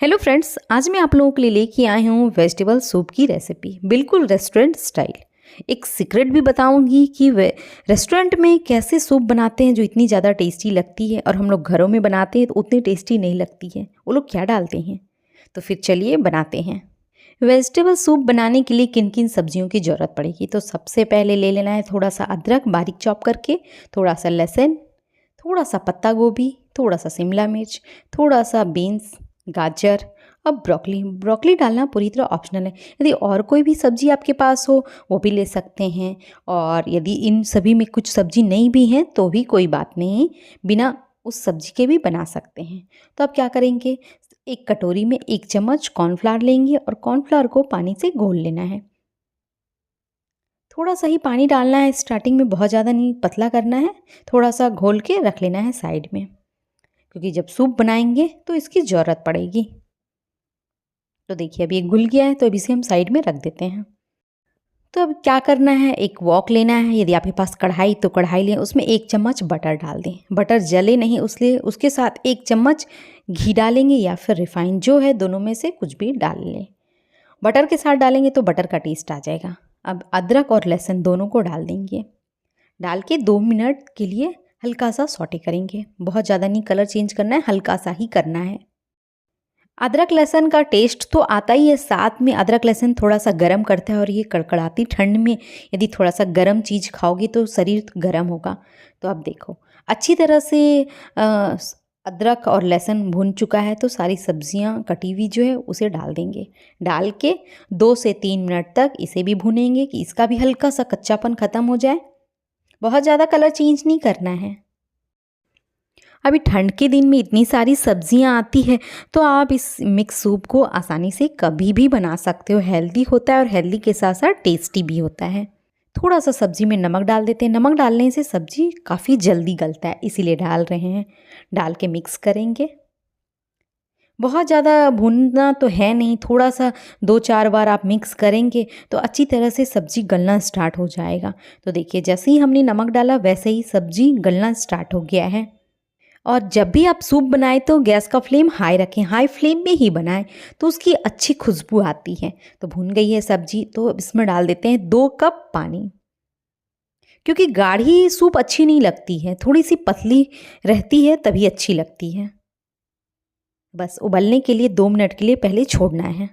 Hello friends, आज मैं आप लोगों के लिए लेके आई हूँ वेजिटेबल सूप की रेसिपी, बिल्कुल रेस्टोरेंट स्टाइल। एक सीक्रेट भी बताऊंगी कि वे रेस्टोरेंट में कैसे सूप बनाते हैं जो इतनी ज़्यादा टेस्टी लगती है और हम लोग घरों में बनाते हैं तो उतनी टेस्टी नहीं लगती है। वो लोग क्या डालते हैं, तो फिर चलिए बनाते हैं। वेजिटेबल सूप बनाने के लिए किन किन सब्जियों की ज़रूरत पड़ेगी, तो सबसे पहले ले लेना है थोड़ा सा अदरक बारीक चॉप करके, थोड़ा सा लहसुन, थोड़ा सा पत्ता गोभी, थोड़ा सा शिमला मिर्च, थोड़ा सा बीन्स, गाजर। अब ब्रोकली ब्रोकली डालना पूरी तरह ऑप्शनल है। यदि और कोई भी सब्ज़ी आपके पास हो वो भी ले सकते हैं, और यदि इन सभी में कुछ सब्ज़ी नहीं भी है तो भी कोई बात नहीं, बिना उस सब्ज़ी के भी बना सकते हैं। तो अब क्या करेंगे, एक कटोरी में 1 चम्मच कॉर्नफ्लावर लेंगे और कॉर्नफ्लावर को पानी से घोल लेना है। थोड़ा सा ही पानी डालना है स्टार्टिंग में, बहुत ज़्यादा नहीं पतला करना है। थोड़ा सा घोल के रख लेना है साइड में, क्योंकि जब सूप बनाएंगे तो इसकी ज़रूरत पड़ेगी। तो देखिए अभी ये घुल गया है, तो अब इसे हम साइड में रख देते हैं। तो अब क्या करना है, एक वॉक लेना है। यदि आपके पास कढ़ाई तो कढ़ाई लें, उसमें 1 चम्मच बटर डाल दें। बटर जले नहीं उसलिए उसके साथ 1 चम्मच घी डालेंगे या फिर रिफाइन, जो है दोनों में से कुछ भी डाल लें। बटर के साथ डालेंगे तो बटर का टेस्ट आ जाएगा। अब अदरक और लहसुन दोनों को डाल देंगे। डाल के 2 मिनट के लिए हल्का सा सौटे करेंगे। बहुत ज़्यादा नहीं कलर चेंज करना है, हल्का सा ही करना है। अदरक लहसुन का टेस्ट तो आता ही है, साथ में अदरक लहसुन थोड़ा सा गर्म करता है, और ये कड़कड़ाती ठंड में यदि थोड़ा सा गर्म चीज़ खाओगे तो शरीर गर्म होगा। तो अब देखो अच्छी तरह से अदरक और लहसुन भुन चुका है, तो सारी सब्जियां कटी हुई जो है उसे डाल देंगे। डाल के 2 से 3 मिनट तक इसे भी भुनेंगे कि इसका भी हल्का सा कच्चापन ख़त्म हो जाए। बहुत ज़्यादा कलर चेंज नहीं करना है। अभी ठंड के दिन में इतनी सारी सब्जियां आती है, तो आप इस मिक्स सूप को आसानी से कभी भी बना सकते हो। हेल्दी होता है और हेल्दी के साथ साथ टेस्टी भी होता है। थोड़ा सा सब्जी में नमक डाल देते हैं। नमक डालने से सब्जी काफ़ी जल्दी गलता है, इसीलिए डाल रहे हैं। डाल के मिक्स करेंगे। बहुत ज़्यादा भूनना तो है नहीं, थोड़ा सा 2-4 बार आप मिक्स करेंगे तो अच्छी तरह से सब्जी गलना स्टार्ट हो जाएगा। तो देखिए जैसे ही हमने नमक डाला वैसे ही सब्जी गलना स्टार्ट हो गया है। और जब भी आप सूप बनाएं तो गैस का फ्लेम हाई रखें, हाई फ्लेम में ही बनाएं, तो उसकी अच्छी खुशबू आती है। तो भुन गई है सब्जी, तो अब इसमें डाल देते हैं 2 कप पानी, क्योंकि गाढ़ी सूप अच्छी नहीं लगती है, थोड़ी सी पतली रहती है तभी अच्छी लगती है। बस उबलने के लिए 2 मिनट के लिए पहले छोड़ना है।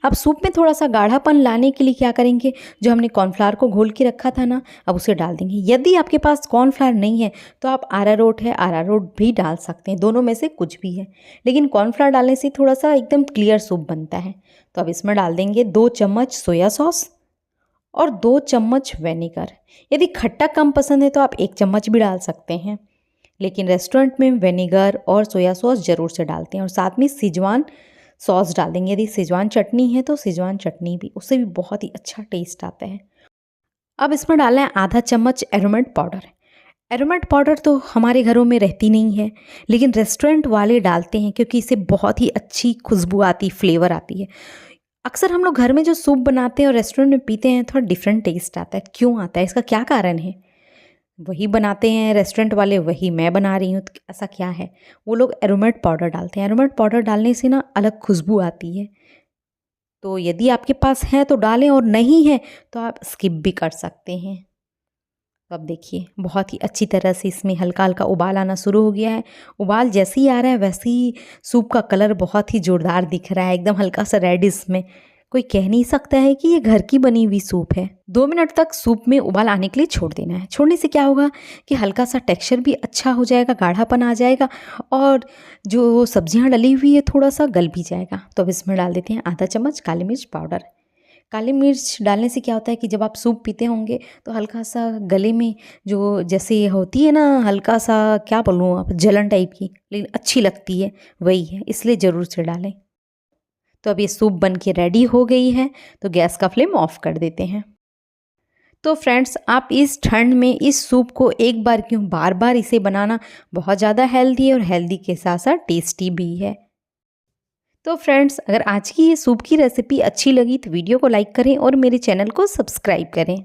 अब सूप में थोड़ा सा गाढ़ापन लाने के लिए क्या करेंगे, जो हमने कॉर्नफ्लावर को घोल के रखा था ना, अब उसे डाल देंगे। यदि आपके पास कॉर्नफ्लावर नहीं है तो आप अरारोट है, अरारोट भी डाल सकते हैं, दोनों में से कुछ भी है। लेकिन कॉर्नफ्लावर डालने से थोड़ा सा एकदम क्लियर सूप बनता है। तो अब इसमें डाल देंगे 2 चम्मच सोया सॉस और 2 चम्मच विनेगर। यदि खट्टा कम पसंद है तो आप 1 चम्मच भी डाल सकते हैं, लेकिन रेस्टोरेंट में विनेगर और सोया सॉस ज़रूर से डालते हैं। और साथ में सिजवान सॉस डाल देंगे। यदि सिजवान चटनी है तो सिजवान चटनी भी, उससे भी बहुत ही अच्छा टेस्ट आता है। अब इसमें डालना है आधा चम्मच एरोमेट पाउडर। एरोमेट पाउडर तो हमारे घरों में रहती नहीं है, लेकिन रेस्टोरेंट वाले डालते हैं क्योंकि इससे बहुत ही अच्छी खुशबू आती, फ्लेवर आती है। अक्सर हम लोग घर में जो सूप बनाते हैं और रेस्टोरेंट में पीते हैं, थोड़ा डिफरेंट टेस्ट आता है। क्यों आता है, इसका क्या कारण है? वही बनाते हैं रेस्टोरेंट वाले, वही मैं बना रही हूँ, तो ऐसा क्या है? वो लोग एरोमेट पाउडर डालते हैं। एरोमेट पाउडर डालने से ना अलग खुशबू आती है। तो यदि आपके पास है तो डालें, और नहीं है तो आप स्किप भी कर सकते हैं। तो अब देखिए बहुत ही अच्छी तरह से इसमें हल्का हल्का उबाल आना शुरू हो गया है। उबाल जैसे ही आ रहा है वैसे ही सूप का कलर बहुत ही ज़ोरदार दिख रहा है, एकदम हल्का सा रेड। इसमें कोई कह नहीं सकता है कि ये घर की बनी हुई सूप है। 2 मिनट तक सूप में उबाल आने के लिए छोड़ देना है। छोड़ने से क्या होगा कि हल्का सा टेक्सचर भी अच्छा हो जाएगा, गाढ़ापन आ जाएगा, और जो सब्जियां डली हुई है थोड़ा सा गल भी जाएगा। तो अब इसमें डाल देते हैं आधा चम्मच काली मिर्च पाउडर। काली मिर्च डालने से क्या होता है कि जब आप सूप पीते होंगे तो हल्का सा गले में जो जैसे होती है ना, हल्का सा क्या बोलूँ आप, जलन टाइप की, लेकिन अच्छी लगती है, वही है, इसलिए ज़रूर से डालें। तो अब ये सूप बन के रेडी हो गई है, तो गैस का फ्लेम ऑफ कर देते हैं। तो फ्रेंड्स, आप इस ठंड में इस सूप को एक बार क्यों बार बार इसे बनाना, बहुत ज़्यादा हेल्दी है और हेल्दी के साथ साथ टेस्टी भी है। तो फ्रेंड्स, अगर आज की ये सूप की रेसिपी अच्छी लगी तो वीडियो को लाइक करें और मेरे चैनल को सब्सक्राइब करें।